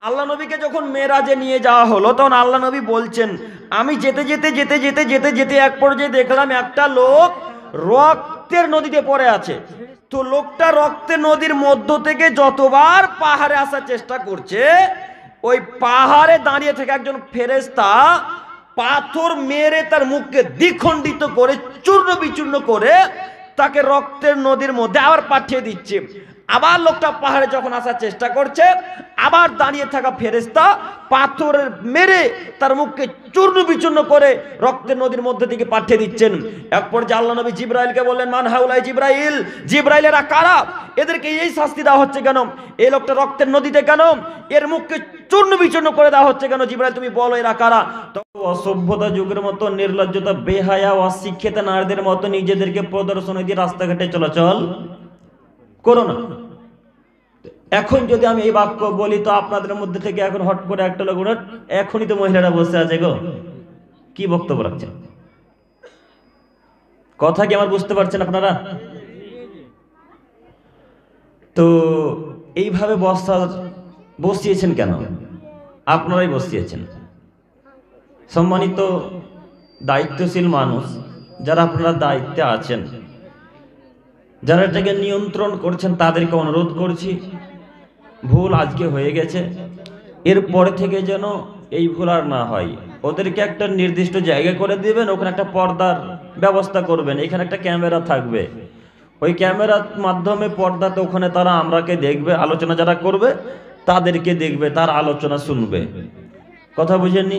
আল্লাহ নবীকে যখন মেরাজে নিয়ে যাওয়া হলো তখন আল্লাহ নবী বলছেন, আমি যেতে যেতে যেতে যেতে যেতে যেতে এক পর্যায়ে দেখলাম একটা লোক রক্তের নদীতে পড়ে আছে। তো লোকটা রক্তের নদীর মধ্য থেকে যতবার পাহাড়ে আসার চেষ্টা করছে, ওই পাহাড়ে দাঁড়িয়ে থেকে একজন ফেরেশতা পাথর মেরে তার মুখকে দ্বিখণ্ডিত করে চূর্ণ বিচূর্ণ করে তাকে রক্তের নদীর মধ্যে আবার পাঠিয়ে দিচ্ছে। আবার লোকটা পাহাড়ে যখন আসার চেষ্টা করছে, আবার দাঁড়িয়ে থাকা ফেরেশতা পাথরের মেরে তার মুখকে চূর্ণ বিচূর্ণ করে রক্তের নদীর মধ্যে থেকে পাঠিয়ে দিচ্ছেন। এক পর্যায়ে আল্লাহ নবী জিবরাইলকে বললেন, মান হাউলাই জিবরাইল, জিবরাইল এরা কারা? এদেরকে এই শাস্তি দেওয়া হচ্ছে কেন? এই লোকটা রক্তের নদীতে কেন? এর মুখকে চূর্ণ বিচূর্ণ করে দেওয়া হচ্ছে কেন? জিবরাইল তুমি বলো এরা কারা? অসভ্যতা যুগের মতো নির্লজ্জতা, বেহায়া, অশিক্ষিত নারীদের মতো নিজেদেরকে প্রদর্শনী দিয়ে রাস্তাঘাটে চলাচল করো না। এখন যদি আমি এই বাক্য বলি তো আপনাদের মধ্যে থেকে এখন হট করে একটা লোক এখনই তো মহিলারা বসে আছে গো, কি বক্তব্য রাখছেন? কথা কি আমার বুঝতে পারছেন আপনারা? তো এইভাবে বসিয়েছেন কেন? আপনারাই বসিয়েছেন। সম্মানিত দায়িত্বশীল মানুষ যারা আপনারা দায়িত্বে আছেন, যারা এটাকে নিয়ন্ত্রণ করছেন, তাদেরকে অনুরোধ করছি, ভুল আজকে হয়ে গেছে, এরপরে থেকে যেন এই ভুল আর না হয়। ওদেরকে একটা নির্দিষ্ট জায়গা করে দিবেন, ওখানে একটা পর্দার ব্যবস্থা করবেন, এখানে একটা ক্যামেরা থাকবে, ওই ক্যামেরার মাধ্যমে পর্দাতে ওখানে তারা আমরাকে দেখবে, আলোচনা যারা করবে তাদেরকে দেখবে, তার আলোচনা শুনবে। কথা বুঝেননি?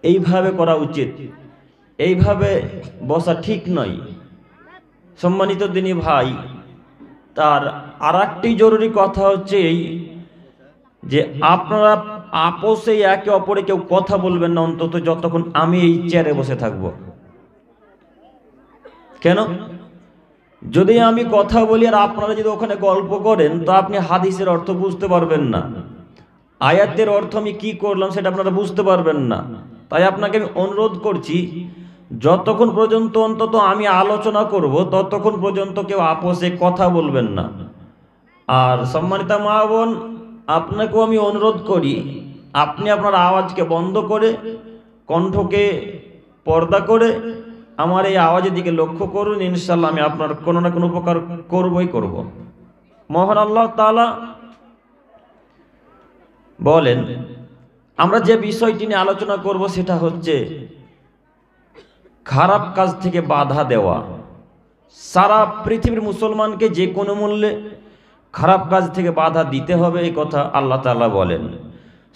এইভাবে করা উচিত, এইভাবে বসা ঠিক নয়। সম্মানিত দিনী ভাই, তার আর একটি জরুরি কথা হচ্ছে এই যে আপনারা আপোষে একে অপরে কেউ কথা বলবেন না, অন্তত যতক্ষণ আমি এই চেয়ারে বসে থাকব। কেন? যদি আমি কথা বলি আর আপনারা যদি ওখানে গল্প করেন তো আপনি হাদিসের অর্থ বুঝতে পারবেন না, আয়াতের অর্থ আমি কি করলাম সেটা আপনারা বুঝতে পারবেন না। তাই আপনাকে আমি অনুরোধ করছি, যতক্ষণ পর্যন্ত অন্তত আমি আলোচনা করব ততক্ষণ পর্যন্ত কেউ আপোষে কথা বলবেন না। আর সম্মানিতা মা বোন, আপনাকেও আমি অনুরোধ করি, আপনি আপনার আওয়াজকে বন্ধ করে, কণ্ঠকে পর্দা করে আমার এই আওয়াজের দিকে লক্ষ্য করুন। ইনশাল্লাহ আমি আপনার কোনো না কোনো উপকার করবই করব। মহান আল্লাহ তাআলা বলেন, আমরা যে বিষয়টি নিয়ে আলোচনা করব সেটা হচ্ছে খারাপ কাজ থেকে বাধা দেওয়া। সারা পৃথিবীর মুসলমানকে যে কোনো মূল্যে খারাপ কাজ থেকে বাধা দিতে হবে, এই কথা আল্লাহ তাআলা বলেন।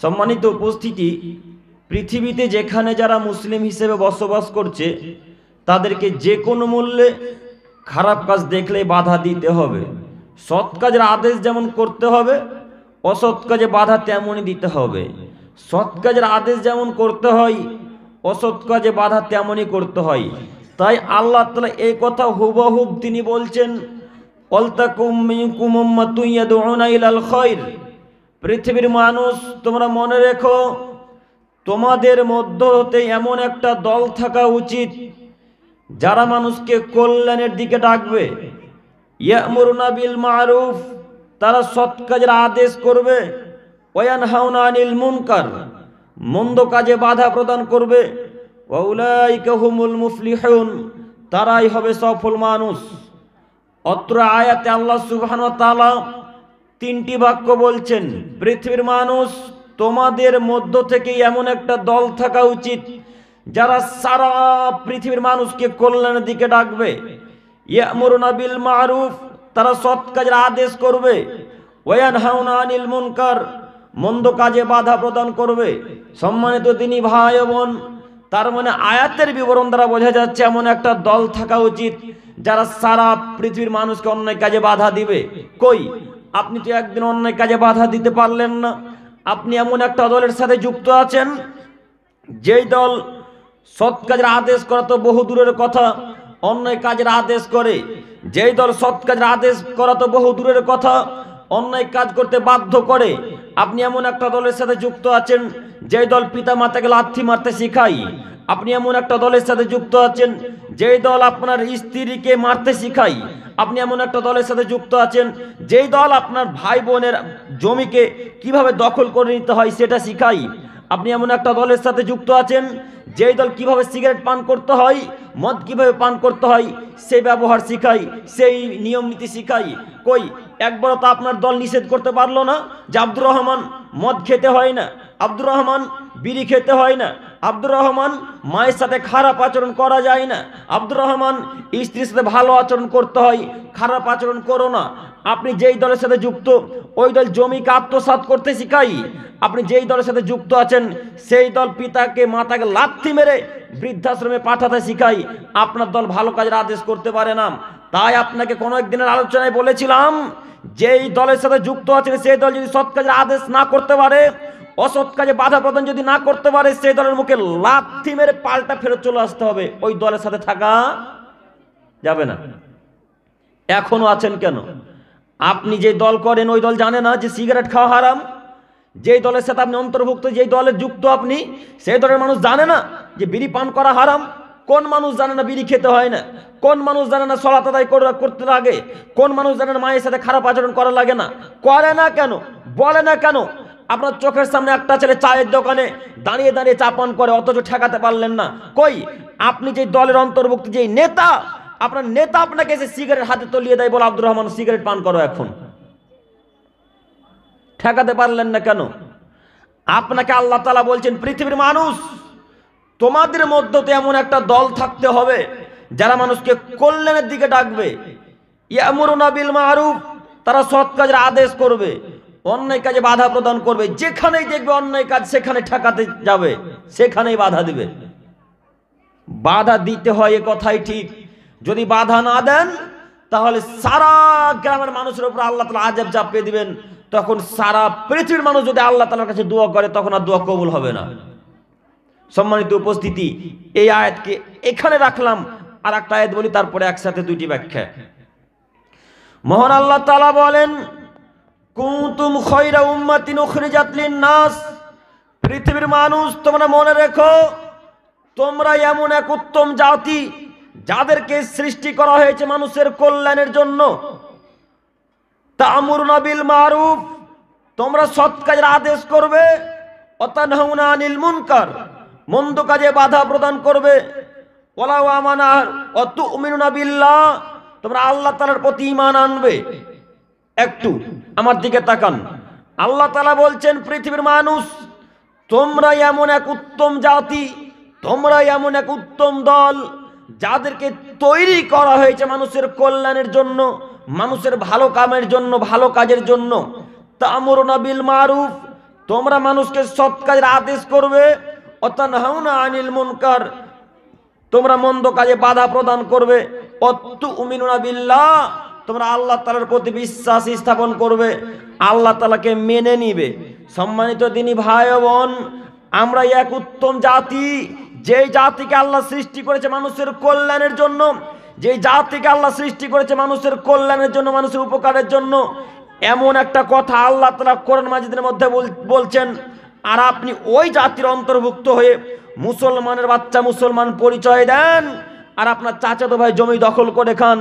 সম্মানিত উপস্থিতি, পৃথিবীতে যেখানে যারা মুসলিম হিসেবে বসবাস করছে তাদেরকে যে কোনো মূল্যে খারাপ কাজ দেখলে বাধা দিতে হবে। সৎ কাজের আদেশ যেমন করতে হবে, অসৎ কাজে বাধা তেমনই দিতে হবে। সৎ কাজের আদেশ যেমন করতে হয়, অসৎ কাজে বাধা তেমনই করতে হয়। তাই আল্লাহ তাআলা এই কথা হুবহুব তিনি বলছেন, ওয়ালতাকুম মিনকুম উম্মাতুন ইয়াদউনা ইলাল খায়র। পৃথিবীর মানুষ, তোমরা মনে রেখো, তোমাদের মধ্য হতে এমন একটা দল থাকা উচিত যারা মানুষকে কল্যাণের দিকে ডাকবে। ইয়ামুরুনা বিল মারুফ, তারা সৎ কাজের আদেশ করবে। ওয়ায়ানহাউনা আনিল মুনকার, মন্দ কাজে বাধা প্রদান করবে। ওয়া উলাইকা হুমুল মুফলিহুন, তারাই হবে সফল মানুষ। অত্র আয়াতে আল্লাহ সুবহানাহু ওয়া তাআলা তিনটি বাক্য বলছেন, পৃথিবীর মানুষ, তোমাদের মধ্য থেকে এমন একটা দল থাকা উচিত যারা সারা পৃথিবীর মানুষকে কল্যাণের দিকে ডাকবে। ইয়ামুরুনা বিল মারুফ, তারা সৎ কাজের আদেশ করবে। ওয়ায়ানহাউনা আনিল মুনকার, মন্দ কাজে বাধা প্রদান করবে। সম্মানিত দিনী ভাই বোন, তার মানে আয়াতের বিবরণ দ্বারা বোঝা যাচ্ছে এমন একটা দল থাকা উচিত যারা সারা পৃথিবীর মানুষকে অন্যায় কাজে বাধা দিবে। কই, আপনি তো একদিন অন্যায় কাজে বাধা দিতে পারলেন না। আপনি এমন একটা দলের সাথে যুক্ত আছেন যেই দল সৎ কাজের আদেশ করা তো বহু দূরের কথা, অন্যায় কাজের আদেশ করে। যেই দল সৎ কাজের আদেশ করা তো বহু দূরের কথা, অন্যায় কাজ করতে বাধ্য করে। আপনি এমন একটা দলের সাথে যুক্ত আছেন যেই দল পিতা মাতাকে লাথি মারতে শেখায়। আপনি এমন একটা দলের সাথে যুক্ত আছেন যেই দল আপনার স্ত্রীকে মারতে শিখায়, আপনি এমন একটা দলের সাথে যুক্ত আছেন যেই দল আপনার ভাই বোনের জমিকে কিভাবে দখল করে নিতে হয় সেটা শিখায়, আপনি এমন একটা দলের সাথে যুক্ত আছেন যেই দল কিভাবে সিগারেট পান করতে হয়, মদ কিভাবে পান করতে হয় সেই ব্যবহার শিখাই, সেই নিয়ম নীতি শিখাই। কই একবারও তো আপনার দল নিষেধ করতে পারলো না যে আব্দুর রহমান মদ খেতে হয় না, আব্দুর রহমান বিড়ি খেতে হয় না, আব্দুর রহমান মায়ের সাথে খারাপ আচরণ করা যায় না, আব্দুর রহমান স্ত্রীর সাথে ভালো আচরণ করতে হয়, খারাপ আচরণ করো না। আপনি যেই দলের সাথে যুক্ত ওই দল জমিকে আত্মসাৎ করতে শিখাই। আপনি যেই দলের সাথে যুক্ত আছেন সেই দল পিতাকে মাতাকে লাথি মেরে বৃদ্ধাশ্রমে পাঠাতে শিখাই। আপনার দল ভালো কাজের আদেশ করতে পারে না। তাই আপনাকে কোনো একদিনের আলোচনায় বলেছিলাম, যেই দলের সাথে যুক্ত আছেন সেই দল যদি সৎ কাজের আদেশ না করতে পারে, অসৎ কাজে বাধা প্রদান যদি না করতে পারে, সেই দলের মুখে লাথি মেরে পাল্টা ফেরত চলে আসতে হবে। ওই দলের সাথে থাকা যাবে না। এখনো আছেন কেন? আপনি যে দল করেন ওই দল জানে না যে সিগারেট খাওয়া হারাম? যেই দলের সাথে আপনি অন্তর্ভুক্ত, যেই দলের যুক্ত আপনি, সেই দলের মানুষ জানে না যে বিড়ি পান করা হারাম? কোন মানুষ জানে না বিড়ি খেতে হয় না? কোন মানুষ জানে না সালাত আদায় করতে লাগে? কোন মানুষ জানে না মায়ের সাথে খারাপ আচরণ করা লাগে না? করে না কেন? বলে না কেন? আপনার চোখের সামনে একটা ছেলে চায়ের দোকানে দাঁড়িয়ে দাঁড়িয়ে চা পান করে, অথচ ঠেকাতে পারলেন না। কই আপনি যে দলের অন্তর্ভুক্ত, যেই নেতা, আপনার নেতা আপনাকে এসে সিগারেট হাতে তলিয়ে দেয়, বলে আব্দুর রহমান সিগারেট পান করো, এখন ঠেকাতে পারলেন না কেন? আপনাকে আল্লাহ তাআলা বলছেন, পৃথিবীর মানুষ তোমাদের মধ্যে তো এমন একটা দল থাকতে হবে যারা মানুষকে কল্যাণের দিকে ডাকবে। ইয়ামুরুনা বিল মারুফ, তারা সৎ কাজের আদেশ করবে, অন্যায় কাজে বাধা প্রদান করবে। যেখানেই দেখবে অন্যায় কাজ সেখানে ঠেকাতে যাবে, সেখানেই বাধা দিবে। বাধা দিতে হয়, এ কথাই ঠিক। যদি বাধা না দেন তাহলে সারা গ্রামের মানুষের উপর আল্লাহ তাআলা আযাব চাপিয়ে দিবেন। তখন সারা পৃথিবীর মানুষ যদি আল্লাহ তাআলার কাছে দোয়া করে, তখন আর দোয়া কবুল হবে না। সম্মানিত উপস্থিতি, এই আয়াতকে এখানে রাখলাম। আর একটা আয়াত বলি, তারপরে একসাথে দুইটি ব্যাখ্যা। মহান আল্লাহ তাআলা বলেন, কুনতুম খায়রা উম্মাতিন উখরিজাত লিন-নাস, পৃথিবীর মানুষ তোমরা মনে রেখো, তোমরা এমন এক উত্তম জাতি যাদেরকে সৃষ্টি করা হয়েছে মানুষের কল্যাণের জন্য। তা'মুরুনা বিল মারুফ, তোমরা সৎ কাজের আদেশ করবে। ওয়া তানহাউনা আনিল মুনকার, মন্দ কাজে বাধা প্রদান করবে। ওয়ালা আমানা ওয়া তু'মিনুনা বিল্লাহ, তোমরা আল্লাহ তাআলার প্রতি ঈমান আনবে। একটু আমার দিকে তাকান। আল্লাহ তাআলা বলছেন, পৃথিবীর মানুষ তোমরা এমন এক উত্তম জাতি, তোমরা এমন এক উত্তম দল যাদেরকে তৈরি করা হয়েছে মানুষের কল্যাণের জন্য, মানুষের ভালো কামের জন্য, ভালো কাজের জন্য। তা'মুরুনা বিল মারুফ, তোমরা মানুষকে সৎ কাজের আদেশ করবে। ওয়া তানহাউনা আনিল মুনকার, তোমরা মন্দ কাজে বাধা প্রদান করবে। ওয়া তু'মিনুনা বিল্লাহ, তোমরা আল্লাহ তাআলার প্রতি বিশ্বাস স্থাপন করবে, আল্লাহ তাআলাকে মেনে নিবে। সম্মানিত দিনী ভাই ও বোন, আমরা এক উত্তম জাতি, যেই জাতিকে আল্লাহ সৃষ্টি করেছে মানুষের কল্যাণের জন্য, যেই জাতিকে আল্লাহ সৃষ্টি করেছে মানুষের কল্যাণের জন্য, মানুষের উপকারের জন্য। এমন একটা কথা আল্লাহ তাআলা কোরআন মাজিদের মধ্যে বলছেন। আর আপনি ওই জাতির অন্তর্ভুক্ত হয়ে মুসলমানের বাচ্চা মুসলমান পরিচয় দেন, আর আপনার চাচাতো ভাই জমি দখল করে খান।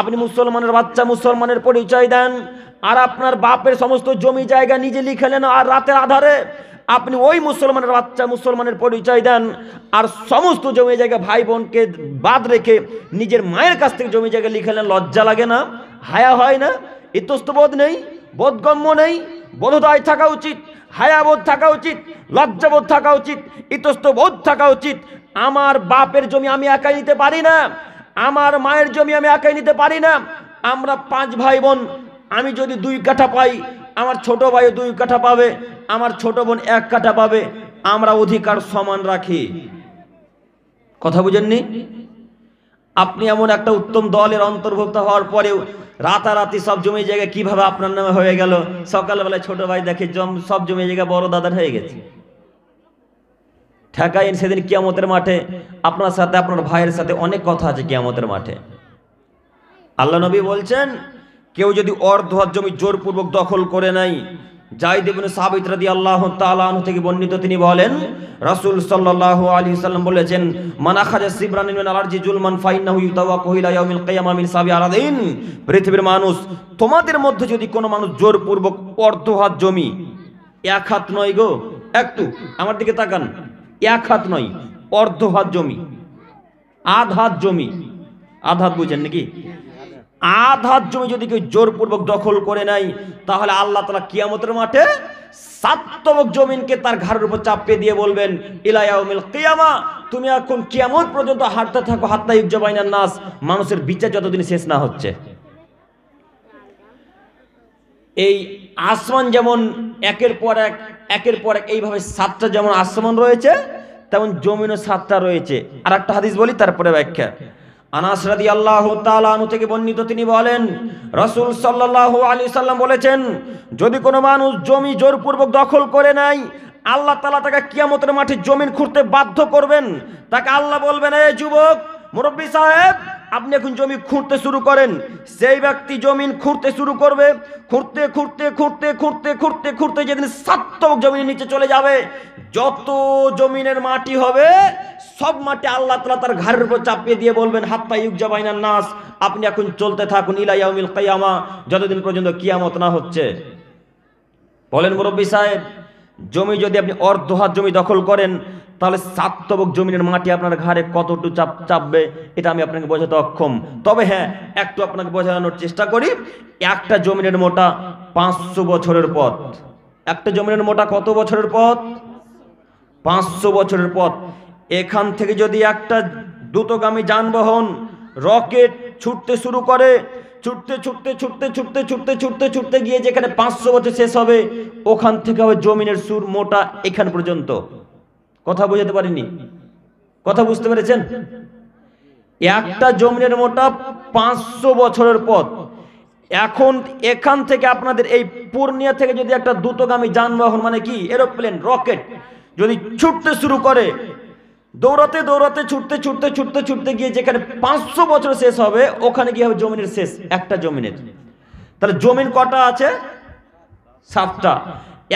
আপনি মুসলমানের বাচ্চা মুসলমানের পরিচয় দেন, আর আপনার বাপের সমস্ত জমি জায়গা নিজে লিখে নেন, আর রাতের আধারে আপনি ওই মুসলমানের বাচ্চা মুসলমানের পরিচয় দেন, আর সমস্ত জমি জায়গা ভাই বোনকে বাদ রেখে নিজের মায়ের কাছ থেকে জমি জায়গা লিখে নেন। লজ্জা লাগে না? হায়া হয় না? ইতস্তবোধ নেই? বোধগম্য নেই? বোধোদয় থাকা উচিত, হায়াবোধ থাকা উচিত, লজ্জাবোধ থাকা উচিত, ইতস্তবোধ থাকা উচিত। আমার বাপের জমি আমি একাই নিতে পারি না, আমার মায়ের জমি আমি একাই নিতে পারি না। আমরা 5 ভাই বোন, আমি যদি 2 কাঠা পাই, আমার ছোট ভাই 2 কাঠা পাবে, আমার ছোট বোন 1 কাঠা পাবে। আমরা অধিকার সমান রাখি। কথা বুঝেননি? আপনি এমন একটা উত্তম দলের অন্তর্ভুক্ত হওয়ার পরেও রাতারাতি সব জমি জায়গা কিভাবে আপনার নামে হয়ে গেল? সকালবেলায় ছোট ভাই দেখে সব জমি জায়গা বড় দাদার হয়ে গেছে। ঠেকাইন সেদিন কিয়ামতের মাঠে। আপনার সাথে আপনার ভাইয়ের সাথে অনেক কথা আছে কিয়ামতের মাঠে। আল্লাহ নবী বলছেন, কেউ যদি অর্ধ জমি জোরপূর্বক দখল করে নাই, যায়েদ ইবনে সাবিত রাদিয়াল্লাহু তাআলা আনহু থেকে বর্ণিত, তিনি বলেন রাসূল সাল্লাল্লাহু আলাইহি ওয়াসাল্লাম বলেছেন, মান আখাযা সিবরান মিনাল আরজি জুলমান ফাইন্নাহু ইউতাওয়াক্কু ইলা ইয়াউমিল কিয়ামা মিন সাবি আরাদিন। পৃথিবীর মানুষ, তোমাদের মধ্যে যদি কোনো মানুষ জোরপূর্বক অর্ধ হাত জমি, এক হাত নয় গো, একটু আমার দিকে তাকান, এক হাত নয়, অর্ধ হাত জমি, আধ হাত জমি, আধ হাত বুঝেন নাকি, আধ হাত জমি যদি কেউ জোরপূর্বক দখল করে নেয়, তাহলে আল্লাহ তাআলা কিয়ামতের মাঠে 7 তবক জমিনকে তার ঘাড়ের উপর চাপিয়ে দিয়ে বলবেন, ইলা ইয়াউমিল কিয়ামা, তুমি এখন কিয়ামত পর্যন্ত হাঁটতে থাকো, হাত্তা ইউকজা বাইনান নাস, মানুষের বিচার যতদিন শেষ না হচ্ছে। এই আসমান যেমন একের পর এক এইভাবে 7টা যেমন আসমান রয়েছে, তেমন জমিনও 7টা রয়েছে। আর একটা হাদিস বলি, তারপরে ব্যাখ্যা। আনাস রাদিয়াল্লাহু তাআলা আনহু থেকে বর্ণিত, তিনি বলেন রাসূল সাল্লাল্লাহু আলাইহি সাল্লাম বলেছেন, যদি কোনো মানুষ জমি জোরপূর্বক দখল করে নেয়, আল্লাহ তাআলা তাকে কিয়ামতের মাঠে জমিন খুঁড়তে বাধ্য করবেন। তাকে আল্লাহ বলবেন, এই যুবক, মুরব্বি সাহেব, আপনি এখন জমি খুঁড়তে শুরু করেন। সেই ব্যক্তি জমিন খুঁড়তে শুরু করবে, খুঁড়তে খুঁড়তে খুঁড়তে খুঁড়তে খুঁড়তে খুঁড়তে যেদিন 7 তবক জমিনের নিচে চলে যাবে, যত জমিনের মাটি হবে সব মাটি আল্লাহ তাআলা তার ঘাড়ের উপর চাপিয়ে দিয়ে বলবেন, হাত্তা ইউকজা বাইনান নাস, আপনি এখন চলতে থাকুন ইলা ইয়াউমিল কিয়ামা, যতদিন পর্যন্ত কিয়ামত না হচ্ছে। বলেন মুরব্বি সাহেব, জমি যদি আপনি অর্ধ হাত জমি দখল করেন, তাহলে 7 তবক জমিনের মাটি আপনার ঘাড়ে কতটুকু চাপবে, এটা আমি আপনাকে বোঝাতে অক্ষম। তবে হ্যাঁ, একটু আপনাকে বোঝানোর চেষ্টা করি। একটা জমিনের মোটা 500 বছরের পথ। একটা জমিনের মোটা কত বছরের পথ? 500 বছরের পথ। এখান থেকে যদি একটা দ্রুতগামী যানবাহন রকেট ছুটতে শুরু করে, ছুটতে ছুটতে ছুটতে ছুটতে ছুটতে ছুটতে ছুটতে গিয়ে যেখানে 500 বছর শেষ হবে, ওখান থেকে হবে জমিনের সুর মোটা এখান পর্যন্ত। কথা বুঝতে পারিনি? কথা বুঝতে পেরেছেন? একটা জমিনের মোটা 500 বছরের পথ। এখন এখান থেকে আপনাদের এই পূর্ণিয়া থেকে যদি একটা দ্রুতগামী যানবাহন, মানে কি এরোপ্লেন, রকেট যদি ছুটতে শুরু করে, দৌড়াতে দৌড়াতে ছুটতে ছুটতে ছুটতে ছুটতে গিয়ে যেখানে 500 বছর শেষ হবে, ওখানে গিয়ে হবে জমিনের শেষ, একটা জমিনের। তাহলে জমিন কটা আছে? 7টা।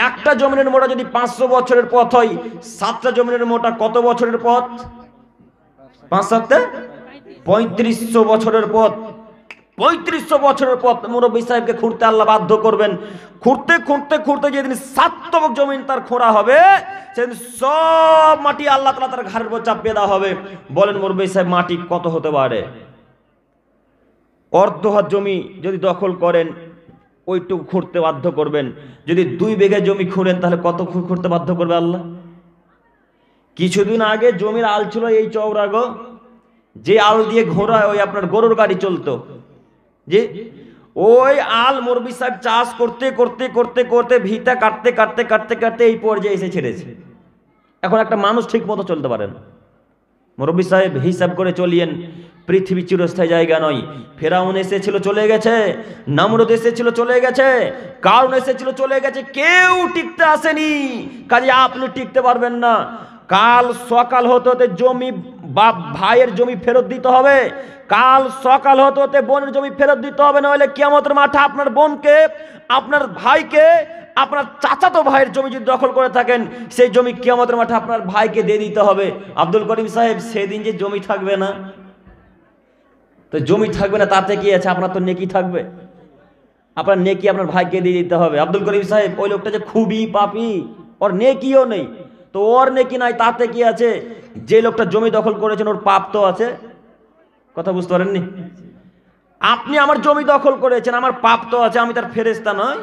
একটা জমিনের মোটা যদি 500 বছরের পথ হয়, 7টা জমিনের মোটা কত বছরের পথ? 5 7 3500 বছরের পথ। 3500 বছরের পথ মুরব্বি সাহেবকে খুঁড়তে আল্লাহ বাধ্য করবেন। খুঁড়তে খুঁড়তে খুঁড়তে যেদিন 7 তবক জমিন তার খোঁড়া হবে, সেদিন সব মাটি আল্লাহ তাআলা তার ঘাড়ের উপর চাপিয়ে দেওয়া হবে। বলেন মুরব্বি সাহেব, মাটি কত হতে পারে? অর্ধ হাত জমি যদি দখল করেন, ওইটুকু খুঁড়তে বাধ্য করবেন। যদি 2 বিঘা জমি খুঁড়েন, তাহলে কত খুঁড়তে বাধ্য করবে আল্লাহ? কিছুদিন আগে জমির আল ছিল এই চওড়া গো, যে আল দিয়ে ঘোড়ায় ওই আপনার গরুর গাড়ি চলতো, যে ওই আল মুরব্বি সাহেব চাষ করতে করতে করতে করতে ভিটা কাটতে কাটতে কাটতে কাটতে এই পর্যায়ে এসে ছেড়েছে। এখন একটা মানুষ ঠিক মতো চলতে পারে না। মুরব্বি সাহেব হিসাব করে চলিয়েন, পৃথিবী চিরস্থায়ী জায়গা নয়। ফেরাউন এসেছিল, চলে গেছে। নমরুদ এসেছিল, চলে গেছে। কারুন এসেছিল, চলে গেছে। কেউ টিকতে আসেনি, কাজে আপনি টিকতে পারবেন না। কাল সকাল হতে হতে জমি ভাইয়ের জমি ফেরত দিতে হবে। কাল সকাল হতে হতে বোনের জমি ফেরত দিতে হবে, নইলে কিয়ামতের মাঠে আপনার বোনকে, আপনার ভাইকে, আপনার চাচাতো ভাইয়ের জমি যদি দখল করে থাকেন, সেই জমি কিয়ামতের মাঠে আপনার ভাইকে দিয়ে দিতে হবে। আব্দুল করিম সাহেব, সেদিন যে জমি থাকবে না, তো জমি থাকবে না তাতে কি আছে? আপনার তো নেকি থাকবে, আপনার নেকি আপনার ভাইকে দিয়ে দিতে হবে। আব্দুল করিম সাহেব, ওই লোকটা যে খুবই পাপী, ওর নেকিও নেই, তো ওর নেকি নাই তাতে কি আছে? যে লোকটা জমি দখল করেছেন, ওর পাপ তো আছে। কথা বুঝতে পারেননি? আপনি আমার জমি দখল করেছেন, আমার পাপ তো আছে, আমি তার ফেরেশতা নয়?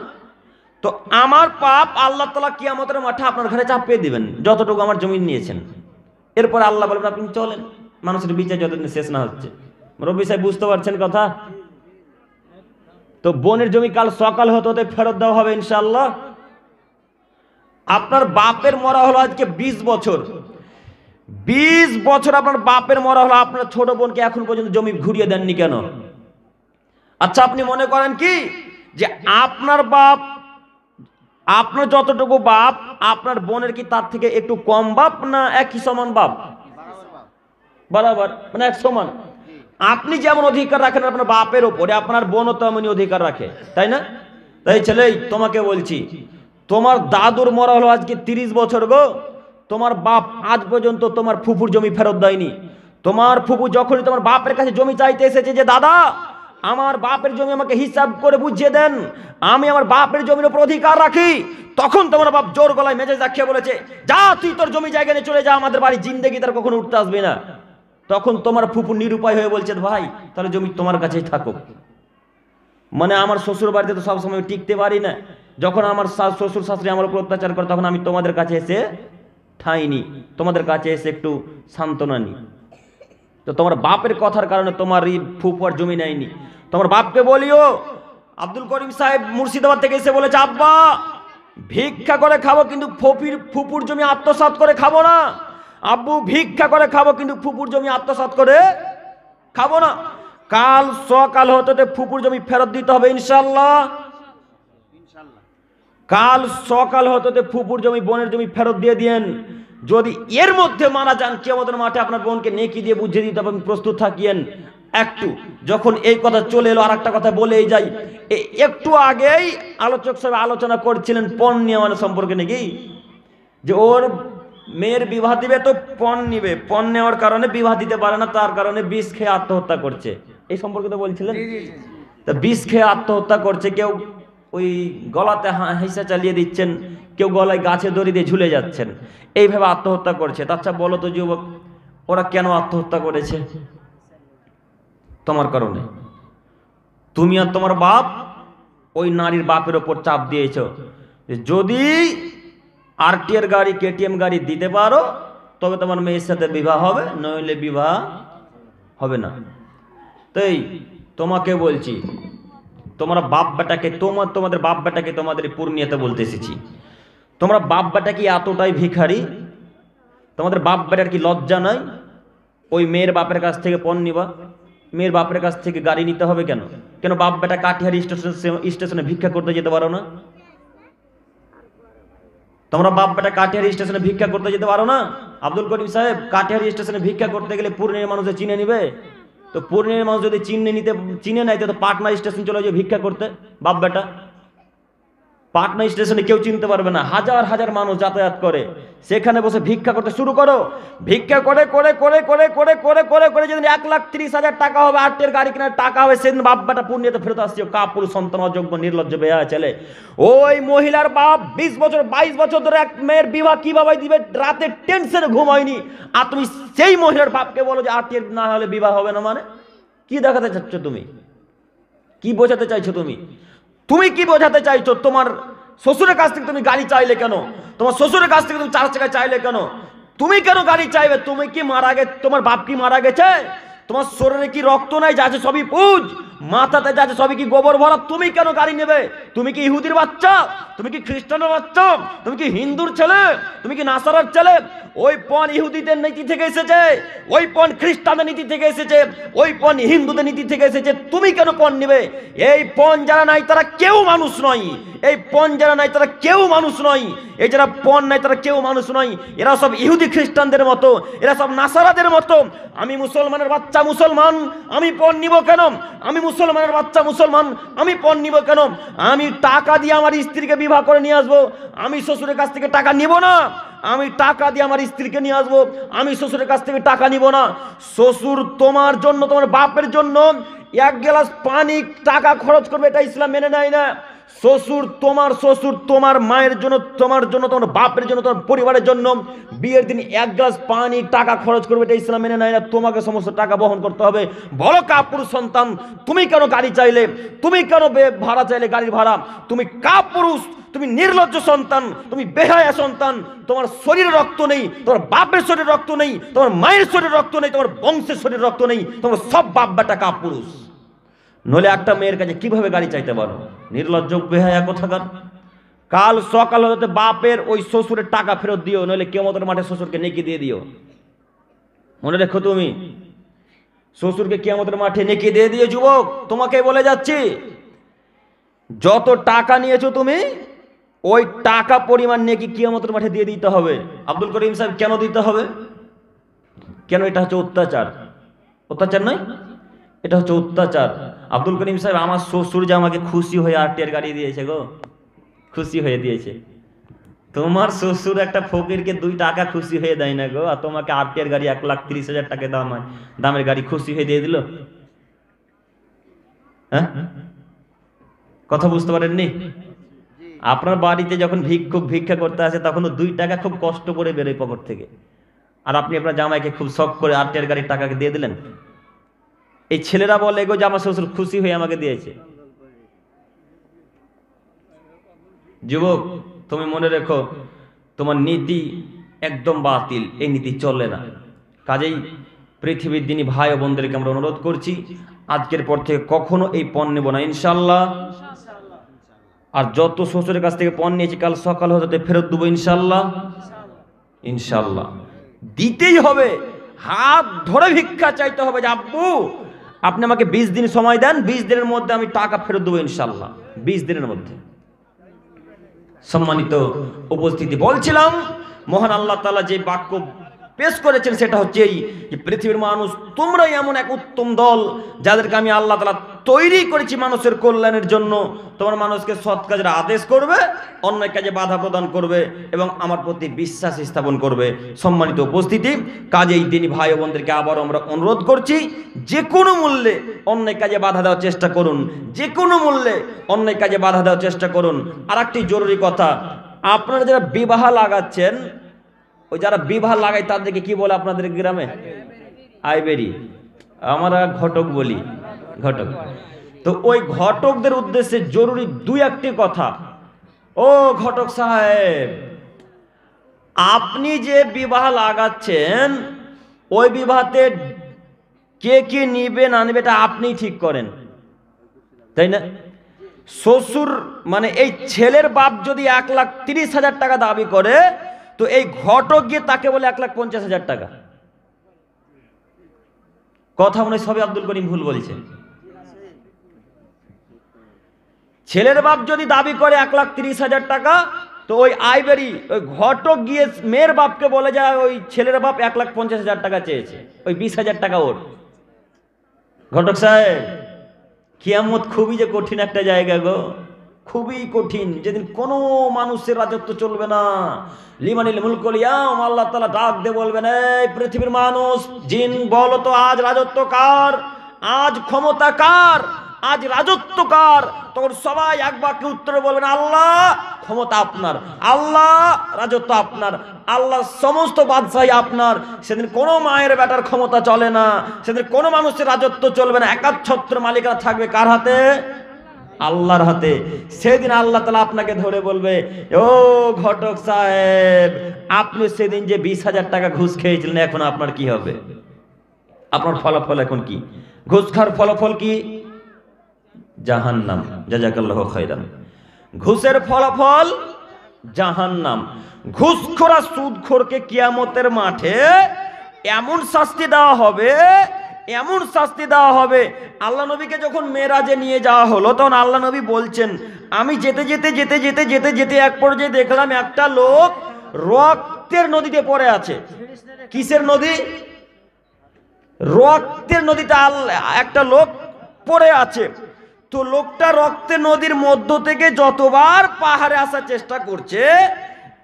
তো আমার পাপ আল্লাহ তাআলা কিয়ামতের মাঠে আপনার ঘরে চাপিয়ে দিবেন, যতটুকু আমার জমি নিয়েছেন। এরপর আল্লাহ বলবেন, আপনি চলেন, মানুষের বিচার যতদিন শেষ না হচ্ছে। রবি সাহেব, বুঝতে পারছেন কথা? তো বোনের জমি কাল সকাল হতে হতে ফেরত দেওয়া হবে ইনশাআল্লাহ। আপনার বাপের মরা হলো আজকে 20 বছর। 20 বছর আপনার বাপের মরা হলো, আপনার ছোট বোনকে এখন পর্যন্ত জমি ঘুরিয়ে দেননি কেন? আচ্ছা, আপনি মনে করেন কি যে আপনার বাপ, আপনার যতটুকু বাপ, আপনার বোনের কি তার থেকে একটু কম বাপ, না একই সমান বাপ? বরাবর, মানে এক সমান। আপনি যেমন অধিকার রাখেন আপনার বাপের উপরে, আপনার বোনও তেমনই অধিকার রাখে, তাই না? তাই ছেলে, তোমাকে বলছি, তোমার দাদুর মরা হলো আজকে 30 বছর গো, তোমার বাপ আজ পর্যন্ত তোমার ফুফুর জমি ফেরত দেয়নি। তোমার ফুফু যখনই তোমার বাপের কাছে জমি চাইতে এসেছে যে দাদা আমার বাপের জমি আমাকে হিসাব করে বুঝিয়ে দেন, আমি আমার বাপের জমির উপর অধিকার রাখি, তখন তোমার বাপ জোর গলায় মেজাজ রাখিয়ে বলেছে যা তুই তোর জমি জায়গা নিয়ে চলে যা, আমাদের বাড়ি জিন্দেগি তার কখনো উঠতে আসবে না। তখন তোমার ফুফু নিরুপায় হয়ে বলছে ভাই তাহলে জমি তোমার কাছেই থাকুক। মানে আমার শ্বশুর বাড়িতে তো সবসময় টিকতে পারি না, যখন আমার শ্বশুর শাশুড়ি আমার উপর অত্যাচার করে তখন আমি তোমাদের কাছে এসে ঠাঁই নি, তোমাদের কাছে এসে একটু সান্ত্বনা নি। তো তোমার বাপের কথার কারণে তোমার এই ফুফুয়ার জমি নেয়নি। তোমার বাপকে বলিও, আব্দুল করিম সাহেব মুর্শিদাবাদ থেকে এসে বলেছে আব্বা ভিক্ষা করে খাবো কিন্তু ফুপুর জমি আত্মসাৎ করে খাবো না। আব্বু ভিক্ষা করে খাবো কিন্তু ফুপুর জমি আত্মসাৎ করে খাবো না। কাল সকাল হতে ফুপুর জমি ফেরত দিতে হবে ইনশাল্লাহ। কাল সকাল হতে ফুপুর জমি বোনের জমি ফেরত দিয়ে দিয়েন। যদি এর মধ্যে মারা যান কিয়ামতের মাঠে আপনার বোনকে নেকি দিয়ে বুঝিয়ে দিতে হবে, প্রস্তুত থাকিয়েন। একটু যখন এই কথা চলে এলো আর একটা কথা বলেই যাই, একটু আগেই আলোচক সাহেব আলোচনা করছিলেন পণ নেওয়া সম্পর্কে নাকি, যে ওর মেয়ের বিবাহ দিবে তো পণ নিবে, পণ নেওয়ার কারণে বিবাহ দিতে পারে না, তার কারণে বিষ খেয়ে আত্মহত্যা করছে, এই সম্পর্কে তো বলছিলেন। তা বিষ খেয়ে আত্মহত্যা করছে, কেউ ওই গলাতে হিসা চালিয়ে দিচ্ছেন, কেউ গলায় গাছে দড়ি দিয়ে ঝুলে যাচ্ছেন, এইভাবে আত্মহত্যা করছে। আচ্ছা বলো তো যুবক, ওরা কেন আত্মহত্যা করেছে? তোমার কারণে। তুমি আর তোমার বাপ ওই নারীর বাপের ওপর চাপ দিয়েছ, যদি আরটিআর গাড়ি কেটিএম গাড়ি দিতে পারো তবে তোমার মেয়ের সাথে বিবাহ হবে, নইলে বিবাহ হবে না। তাই তোমাকে বলছি, তোমরা বাপ বেটাকে তোমাদের বাপ বেটাকে তোমাদের পূর্ণিয়াতে বলতে এসেছি, তোমরা বাপ বেটা কি এতটাই ভিখারি? তোমাদের বাপ বেটার কি লজ্জা নাই? ওই মেয়ের বাপের কাছ থেকে পণ নিবা, মেয়ের বাপের কাছ থেকে গাড়ি নিতে হবে কেন? কেন বাপ বেটা কাটিহারি স্টেশনে ভিক্ষা করতে যেতে পারো না? তোমরা বাপ বেটা কাটিহারি স্টেশনে ভিক্ষা করতে যেতে পারো না? আব্দুল করিম সাহেব, কাটিহারি স্টেশনে ভিক্ষা করতে গেলে পূর্ণিয়ার মানুষে চিনে নিবে, তো পূর্ণিয়ার মানুষ যদি চিনে নেয় তো পাটনা স্টেশন চলে যাবে ভিক্ষা করতে। বাপ বেটা পাটনা স্টেশনে কেউ চিনতে পারবে না, হাজার হাজার মানুষ যাতায়াত করে, সেখানে বসে ভিক্ষা করতে শুরু করো। ভিক্ষা করে করে করে করে করে করে করে করে যেদিন 1,30,000 টাকা হবে, আটের গাড়ি কেনার টাকা হবে, সেদিন বাপ বেটা পূর্ণিয়াতে ফেরত আসছে। কাপুর সন্তান অযোগ্য নির্লজ্জ বেয়া ছেলে। ওই মহিলার বাপ 20 বছর 22 বছর ধরে এক মেয়ের বিবাহ কিভাবে দিবে রাতে টেনশনে ঘুম হয়নি, আর তুমি সেই মহিলার বাপকে বলো যে আটের না হলে বিবাহ হবে না? মানে কি দেখাতে চাচ্ছ তুমি? কি বোঝাতে চাইছো তুমি? তুমি কি বোঝাতে চাইছো? তোমার শ্বশুরের কাছ থেকে তুমি গাড়ি চাইলে কেন? তোমার শ্বশুরের কাছ থেকে তুমি 4 চাকা চাইলে কেন? তুমি কেন গাড়ি চাইবে? তুমি কি মারা গেছে? তোমার বাপ কি মারা গেছে? তোমার শরীরে কি রক্ত নাই? যা আছে সবই পুজ, মাথাতে যা আছে সবই কি গোবর ভরা? তুমি কেন গাড়ি নেবে? তুমি কি ইহুদির বাচ্চা? তুমি কি খ্রিস্টানের বাচ্চা? তুমি কি হিন্দুর ছেলে? তুমি কি নাসারার ছেলে? ওই পণ ইহুদিদের নীতি থেকে এসেছে, ওই পণ খ্রিস্টানদের নীতি থেকে এসেছে, ওই পণ হিন্দুদের নীতি থেকে এসেছে। তুমি কেন পণ নিবে? এই পণ যারা নাই তারা কেউ মানুষ নয়, এই পণ যারা নাই তারা কেউ মানুষ নয়, এই যারা পণ নাই তারা কেউ মানুষ নয়। এরা সব ইহুদি খ্রিস্টানদের মতো, এরা সব নাসারাদের মতো। আমি মুসলমানের বাচ্চা মুসলমান, আমি পণ নিব কেন? আমি মুসলমানের বাচ্চা মুসলমান, আমি পণ নিব কেন? আমি টাকা দিয়ে আমার স্ত্রীকে বিবাহ করে নিয়ে আসবো, আমি শ্বশুরের কাছ থেকে টাকা নিব না। আমি টাকা দিয়ে আমার স্ত্রীকে নিয়ে আসবো, আমি শ্বশুরের কাছ থেকে টাকা নিব না। শ্বশুর তোমার জন্য, তোমার বাপের জন্য 1 গ্লাস পানি টাকা খরচ করবে, এটা ইসলাম মেনে নেয় না। শ্বশুর তোমার মায়ের জন্য, তোমার জন্য, তোমার বাপের জন্য, তোমার পরিবারের জন্য বিয়ের দিন 1 গ্লাস পানি টাকা খরচ করবে, এটা ইসলাম মেনে নেয় না। তোমাকে সমস্ত টাকা বহন করতে হবে। বড় কাপুরুষ সন্তান, তুমি কেন গাড়ি চাইলে? তুমি কেন ভাড়া চাইলে গাড়ির ভাড়া? তুমি কাপুরুষ, তুমি নির্লজ্জ সন্তান, তুমি বেহায়া সন্তান। তোমার শরীরে রক্ত নেই, তোমার বাপের শরীরে রক্ত নেই, তোমার মায়ের শরীরে রক্ত নেই, তোমার বংশের শরীরে রক্ত নেই, তোমার সব বাপ বেটা কাপুরুষ। নইলে একটা মেয়ের কাছে কিভাবে গাড়ি চাইতে পারো? নির্লজ্জ বেহায়া কোথাকার। কাল সকাল হতে বাপের ওই শ্বশুরের টাকা ফেরত দিও, নইলে কিয়ামতের মাঠে শ্বশুরকে নেকি দিয়ে দিও। মনে রেখো, তুমি শ্বশুরকে কিয়ামতের মাঠে নেকি দিয়ে দিও। যুবক, তোমাকে বলে যাচ্ছি, যত টাকা নিয়েছো তুমি, ওই টাকা পরিমাণ নেকি কিয়ামতের মাঠে দিয়ে দিতে হবে। আব্দুল করিম সাহেব, কেন দিতে হবে? কেন? এটা হচ্ছে অত্যাচার। অত্যাচার নয়, এটা হচ্ছে অত্যাচার। আব্দুল করিম সাহেব, আমার শ্বশুর যে আমাকে খুশি হয়ে আরটিআর গাড়ি দিয়েছে গো, খুশি হয়ে দিয়েছে। তোমার শ্বশুর একটা ফকিরকে 2 টাকা খুশি হয়ে দেয় না গো, আর তোমাকে 8 গাড়ি 1,30,000 টাকা দামের গাড়ি খুশি হয়ে দিয়ে দিল। হ্যাঁ, কথা বুঝতে পারেননি? আপনার বাড়িতে যখন ভিক্ষা করতে আসে তখন 2 টাকা খুব কষ্ট করে বেরোয় পকেট থেকে, আর আপনি আপনার জামাইকে খুব শখ করে 8 গাড়ির টাকাকে দিয়ে দিলেন। এই ছেলেরা বলে গো যে আমার শ্বশুর খুশি হয়ে আমাকে দিয়েছে। যুবক, তুমি মনে রেখো, তোমার নীতি একদম বাতিল, এই নীতি চলে না। কাজেই পৃথিবীর দিনী ভাই ও বোনদেরকে আমরা অনুরোধ করছি, আজকের পর থেকে কখনো এই পণ নেব না ইনশাল্লাহ। আর যত শ্বশুরের কাছ থেকে পণ নিয়েছি কাল সকাল হতে ফেরত দেবো ইনশাল্লাহ। ইনশাল্লাহ দিতেই হবে, হাত ধরে ভিক্ষা চাইতে হবে যে আব্বু আপনি আমাকে 20 দিন সময় দেন, 20 দিনের মধ্যে আমি টাকা ফেরত দেবো ইনশাল্লাহ, 20 দিনের মধ্যে। সম্মানিত উপস্থিতি, বলছিলাম মহান আল্লাহ তাআলা যে বাক্য পেশ করেছেন সেটা হচ্ছে এই যে পৃথিবীর মানুষ তোমরাই এমন এক উত্তম দল যাদেরকে আমি আল্লাহ তাআলা তৈরি করেছি মানুষের কল্যাণের জন্য। তোমার মানুষকে সৎ কাজের আদেশ করবে, অন্যায় কাজে বাধা প্রদান করবে এবং আমার প্রতি বিশ্বাস স্থাপন করবে। সম্মানিত উপস্থিতি, কাজেই দিনী ভাই ও বোনদেরকে আবার আমরা অনুরোধ করছি, যে কোনো মূল্যে অন্যায় কাজে বাধা দেওয়ার চেষ্টা করুন, যে কোনো মূল্যে অন্যায় কাজে বাধা দেওয়ার চেষ্টা করুন। আর একটি জরুরি কথা, আপনারা যারা বিবাহ লাগাচ্ছেন, ওই যারা বিবাহ লাগায় তাদেরকে কি বলে আপনাদের গ্রামে? আইবেরি, আমরা ঘটক বলি, ঘটক। তো ওই ঘটকদের উদ্দেশ্যে জরুরি 2-1টি কথা। ও ঘটক সাহেব, আপনি যে বিবাহ লাগাচ্ছেন ওই বিবাহতে কে কে নিবে না নিবে এটা আপনি ঠিক করেন, তাই না? শ্বশুর মানে এই ছেলের বাপ যদি 1,30,000 টাকা দাবি করে, তো এই ঘটক গিয়ে তাকে বলে 1,50,000 টাকা। কথা মনে হয় সবে আব্দুল করিম ভুল বলছে। ছেলের বাপ যদি দাবি করে 1,30,000 টাকা, তো ওই আইবেরি ওই ঘটক গিয়ে মেয়ের বাপকে বলে যায় ওই ছেলের বাপ 1,50,000 টাকা চেয়েছে, ওই 20,000 টাকা ওর। ঘটক সাহেব, কিয়ামত খুবই যে কঠিন একটা জায়গা গো, খুবই কঠিন, যেদিন কোনো মানুষের রাজত্ব চলবে না। লিমানিল মুলকুল ইয়াউম, আল্লাহ তাআলা ডাক দিয়ে বলবেন, এই পৃথিবীর মানুষ জিন বলো তো আজ রাজত্ব কার, আজ ক্ষমতা কার, আজ রাজত্ব কার? তখন সবাই এক বাক্যে উত্তরে বলবেন আল্লাহ, ক্ষমতা আপনার, আল্লাহ রাজত্ব আপনার, আল্লাহ সমস্ত বাদশাহী আপনার। সেদিন কোনো মায়ের বেটার ক্ষমতা চলে না, সেদিন কোনো মানুষের রাজত্ব চলবে না, একাচ্ছত্র মালিকানা থাকবে কার হাতে? আল্লাহর হাতে। সেদিন আল্লাহ তাআলা আপনাকে ধরে বলবে, ও ঘটক সাহেব, আপনি সেদিন যে 20,000 টাকা ঘুষ খেয়েছিলেন, এখন আপনার কি হবে? আপনার ফলাফল এখন কি? ঘুষ খাওয়ার ফলাফল কি? জাহান্নাম। জাযাকাল্লাহু খাইরান। ঘুষের ফলাফল জাহান্নাম। ঘুষখোর আর সুদখোরকে কিয়ামতের মাঠে এমন শাস্তি দেওয়া হবে, এমন শাস্তি দেওয়া হবে। আল্লাহ নবীকে যখন মেরাজে নিয়ে যাওয়া হলো, তখন আল্লাহ নবী বলছেন, আমি যেতে যেতে যেতে যেতে যেতে যেতে এক পর্যায়ে দেখলাম একটা লোক রক্তের নদীতে পড়ে আছে। কিসের নদী? রক্তের নদীতে একটা লোক পড়ে আছে। তো লোকটা রক্তের নদীর মধ্য থেকে যতবার পাহাড়ে আসার চেষ্টা করছে,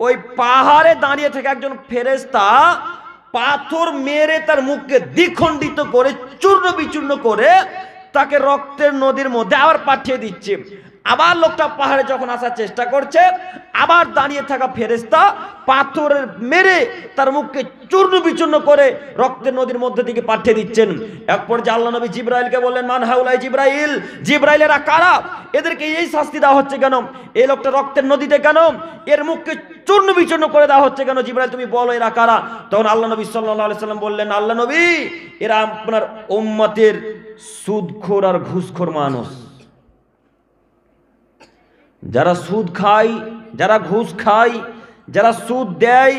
ওই পাহাড়ে দাঁড়িয়ে থেকে একজন ফেরেশতা পাথর মেরে তার মুখকে দ্বিখণ্ডিত করে চূর্ণ বিচূর্ণ করে তাকে রক্তের নদীর মধ্যে আবার পাঠিয়ে দিচ্ছে। আবার লোকটা পাহাড়ে যখন আসার চেষ্টা করছে, আবার দাঁড়িয়ে থাকা ফেরেশতা পাথরের মেরে তার মুখকে চূর্ণ বিচূর্ণ করে রক্তের নদীর মধ্যে দিকে পাঠিয়ে দিচ্ছেন। এক পর্যায়ে আল্লাহ নবী জিবরাইলকে বললেন, মান হাউলাই জিবরাইল, জিবরাইল এরা কারা? এদেরকে এই শাস্তি দেওয়া হচ্ছে কেন? এই লোকটা রক্তের নদীতে কেন? এর মুখকে চূর্ণ বিচূর্ণ করে দেওয়া হচ্ছে কেন? জিবরাইল তুমি বলো এরা কারা? তখন আল্লাহ নবী সাল্লাল্লাহু আলাইহি সাল্লাম বললেন, আল্লাহ নবী, এরা আপনার উম্মতের সুদখোর আর ঘুষখোর মানুষ। যারা সুদ খায়, যারা ঘুষ খায়, যারা সুদ দেয়,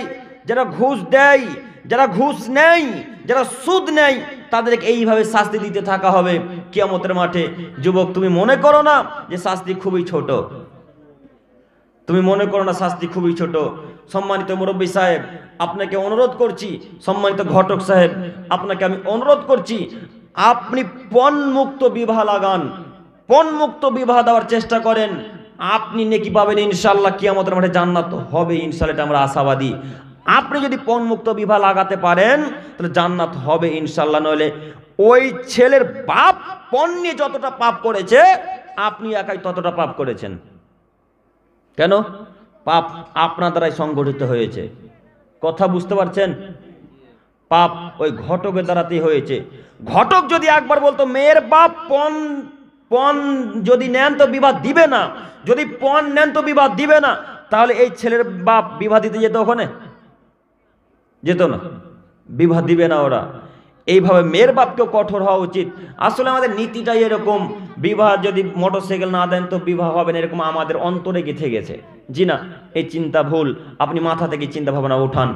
যারা ঘুষ দেয়, যারা ঘুষ নেয়, যারা সুদ নেয়, তাদেরকে এইভাবে শাস্তি দিতে থাকা হবে কিয়ামতের মাঠে। যুবক, তুমি মনে করো না যে শাস্তি খুবই ছোট, তুমি মনে করো না শাস্তি খুবই ছোট। সম্মানিত মুরব্বী সাহেব, আপনাকে অনুরোধ করছি, সম্মানিত ঘটক সাহেব, আপনাকে আমি অনুরোধ করছি, আপনি পণমুক্ত বিবাহ লাগান, পণমুক্ত বিবাহ দেওয়ার চেষ্টা করেন। আপনি নেকি পাবেন ইনশাআল্লাহ, কিয়ামতের মাঠে জান্নাত হবে ইনশাআল্লাহ, এটা আমরা আশাবাদী। আপনি যদি পণমুক্ত বিবাহ লাগাতে পারেন তাহলে জান্নাত হবে ইনশাআল্লাহ। নইলে ওই ছেলের বাপ পণ নিয়ে যতটা পাপ করেছে আপনি একাই ততটা পাপ করেছেন। কেন? পাপ আপনার দ্বারাই সংগঠিত হয়েছে। কথা বুঝতে পারছেন? পাপ ওই ঘটকের দ্বারাতেই হয়েছে। ঘটক যদি একবার বলতো মেয়ের বাপ পণ পণ যদি নেন তো বিবাহ দিবে না, যদি পণ নেন তো বিবাহ দিবে না, তাহলে এই ছেলের বাপ বিবাহ দিতে যেত? ওখানে যেত না, বিবাহ দিবে না ওরা। এইভাবে মেয়ের বাপকেও কঠোর হওয়া উচিত। আসলে আমাদের নীতিটাই এরকম, বিবাহ যদি মোটরসাইকেল না দেন তো বিবাহ হবে না, এরকম আমাদের অন্তরে গেঁথে গেছে। জি না, এই চিন্তা ভুল। আপনি মাথা থেকে চিন্তা ভাবনা উঠান।